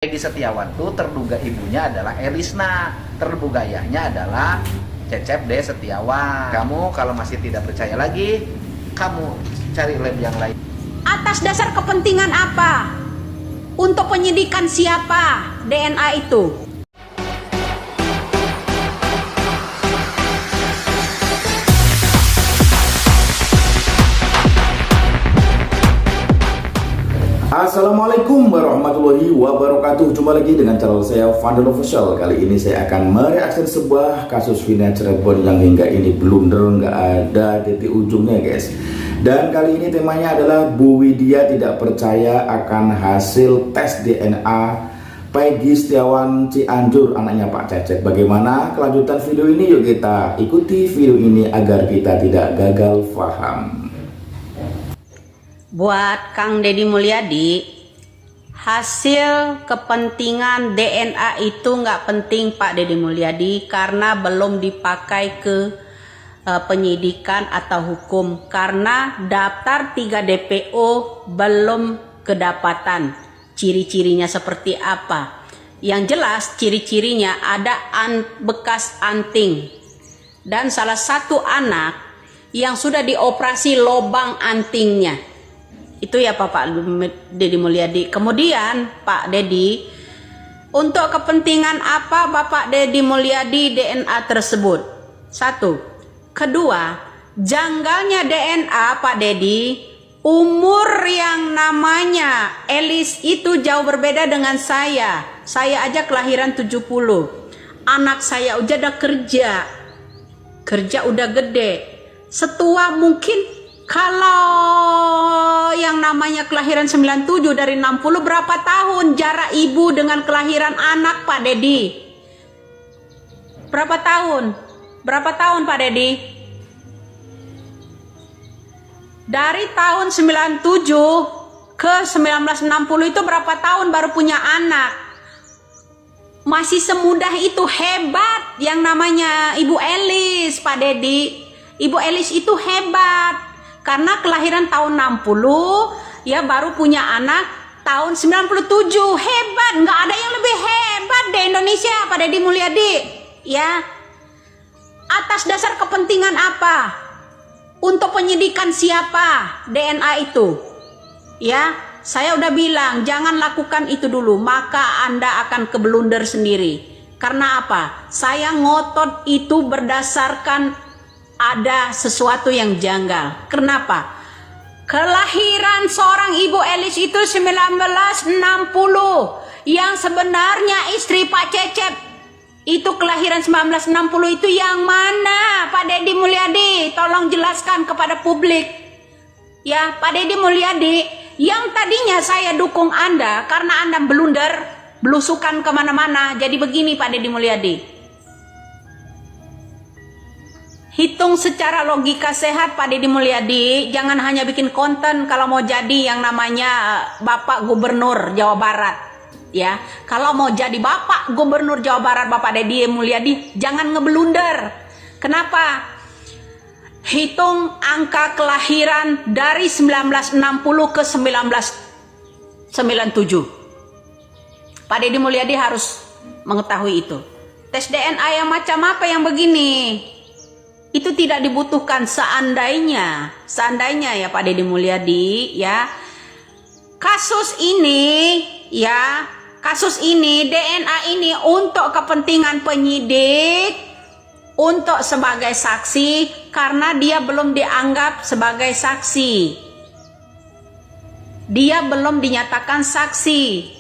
Peggy Setiawan tuh terduga ibunya adalah Elisna, terduga ayahnya adalah Cecep D. Setiawan. Kamu kalau masih tidak percaya lagi, kamu cari lab yang lain. Atas dasar kepentingan apa? Untuk penyidikan siapa DNA itu? Assalamualaikum warahmatullahi wabarakatuh. Jumpa lagi dengan channel saya Fadel Official. Kali ini saya akan mereaksi sebuah kasus Vina Cirebon yang hingga ini blunder, nggak ada titik ujungnya guys. Dan kali ini temanya adalah Bu Widya tidak percaya akan hasil tes DNA Peggy Setiawan Cianjur, anaknya Pak Cecep. Bagaimana kelanjutan video ini? Yuk kita ikuti video ini agar kita tidak gagal paham. Buat Kang Deddy Mulyadi, hasil kepentingan DNA itu nggak penting Pak Deddy Mulyadi, karena belum dipakai ke penyidikan atau hukum, karena daftar 3 DPO belum kedapatan ciri-cirinya seperti apa. Yang jelas ciri-cirinya ada bekas anting, dan salah satu anak yang sudah dioperasi lubang antingnya. Itu ya Pak Deddy Mulyadi. Kemudian Pak Deddy, untuk kepentingan apa Bapak Deddy Mulyadi DNA tersebut? Satu. Kedua, janggalnya DNA Pak Deddy, umur yang namanya Elis itu jauh berbeda dengan saya. Saya aja kelahiran 70. Anak saya udah kerja. Kerja udah gede. Setua mungkin. Kalau yang namanya kelahiran 97 dari 60, berapa tahun jarak ibu dengan kelahiran anak Pak Deddy? Berapa tahun? Berapa tahun Pak Deddy? Dari tahun 97 ke 1960 itu berapa tahun baru punya anak? Masih semudah itu, hebat yang namanya Ibu Elis Pak Deddy. Ibu Elis itu hebat. Karena kelahiran tahun 60, ya baru punya anak tahun 97. Hebat, nggak ada yang lebih hebat di Indonesia, Pak Deddy Mulyadi. Ya, atas dasar kepentingan apa? Untuk penyidikan siapa DNA itu? Ya, saya udah bilang, jangan lakukan itu dulu, maka Anda akan keblunder sendiri. Karena apa? Saya ngotot itu berdasarkan ada sesuatu yang janggal. Kenapa? Kelahiran seorang Ibu Elis itu 1960. Yang sebenarnya istri Pak Cecep itu kelahiran 1960 itu yang mana Pak Deddy Mulyadi? Tolong jelaskan kepada publik. Ya Pak Deddy Mulyadi, yang tadinya saya dukung Anda karena Anda blunder, belusukan kemana-mana. Jadi begini Pak Deddy Mulyadi, hitung secara logika sehat Pak Deddy Mulyadi, jangan hanya bikin konten kalau mau jadi yang namanya Bapak Gubernur Jawa Barat. Ya, kalau mau jadi Bapak Gubernur Jawa Barat Bapak Deddy Mulyadi, jangan ngeblunder. Kenapa? Hitung angka kelahiran dari 1960 ke 1997. Pak Deddy Mulyadi harus mengetahui itu. Tes DNA yang macam apa yang begini? Itu tidak dibutuhkan seandainya ya Pak Deddy Mulyadi, ya. Kasus ini DNA ini untuk kepentingan penyidik, untuk sebagai saksi, karena dia belum dianggap sebagai saksi. Dia belum dinyatakan saksi.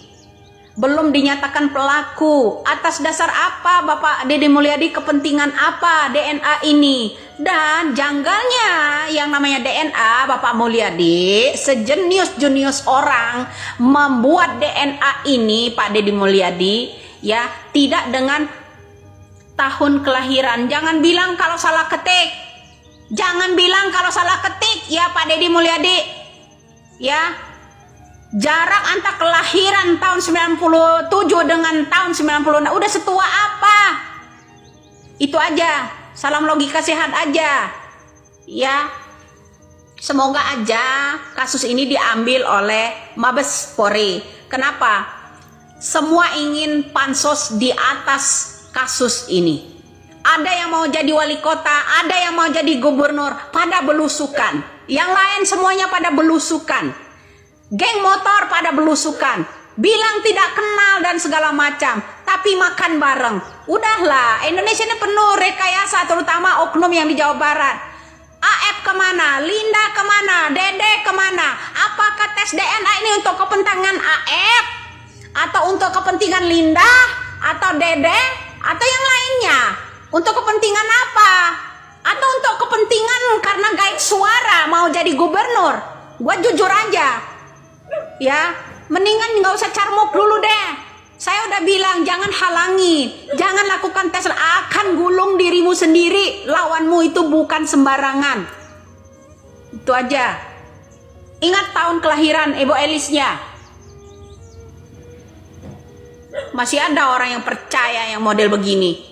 Belum dinyatakan pelaku. Atas dasar apa Bapak Deddy Mulyadi, kepentingan apa DNA ini? Dan janggalnya yang namanya DNA Bapak Mulyadi, sejenius-jenius orang membuat DNA ini Pak Deddy Mulyadi, ya, tidak dengan tahun kelahiran. Jangan bilang kalau salah ketik. Jangan bilang kalau salah ketik ya Pak Deddy Mulyadi. Ya. Jarak antara kelahiran tahun 97 dengan tahun 96 udah setua apa? Itu aja. Salam logika sehat aja. Ya. Semoga aja kasus ini diambil oleh Mabes Polri. Kenapa? semua ingin pansos di atas kasus ini. Ada yang mau jadi wali kota, ada yang mau jadi gubernur, pada belusukan. Yang lain semuanya pada belusukan. Geng motor pada belusukan. Bilang tidak kenal dan segala macam, tapi makan bareng. Udahlah, Indonesia ini penuh rekayasa, terutama oknum yang di Jawa Barat. AF kemana? Linda kemana? Dede kemana? Apakah tes DNA ini untuk kepentingan AF? Atau untuk kepentingan Linda? Atau Dede? Atau yang lainnya? Untuk kepentingan apa? Atau untuk kepentingan karena gaib suara mau jadi gubernur? Gua jujur aja, ya, mendingan nggak usah carmuk dulu deh. Saya udah bilang jangan halangi, jangan lakukan tes, akan gulung dirimu sendiri. Lawanmu itu bukan sembarangan. Itu aja. Ingat tahun kelahiran Ibu Elisnya. Masih ada orang yang percaya yang model begini.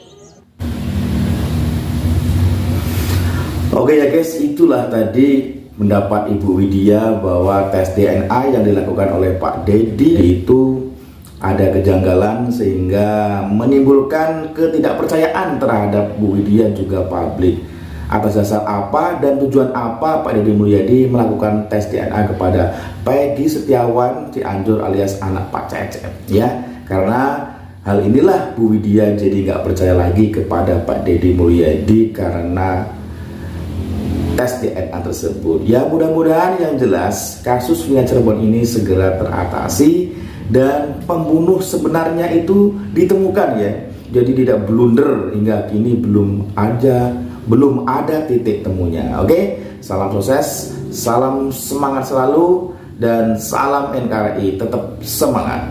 Oke ya guys, itulah tadi pendapat Ibu Widya bahwa tes DNA yang dilakukan oleh Pak Dedi itu ada kejanggalan sehingga menimbulkan ketidakpercayaan terhadap Bu Widya juga publik. Atas dasar apa dan tujuan apa Pak Deddy Mulyadi melakukan tes DNA kepada Peggy Setiawan Cianjur alias anak Pak Cecep, ya? Karena hal inilah Bu Widya jadi nggak percaya lagi kepada Pak Deddy Mulyadi karena tes DNA tersebut. Ya, mudah-mudahan yang jelas kasus Vina Cirebon ini segera teratasi dan pembunuh sebenarnya itu ditemukan ya. Jadi tidak blunder, hingga kini belum ada titik temunya. Oke, salam sukses, salam semangat selalu, dan salam NKRI tetap semangat.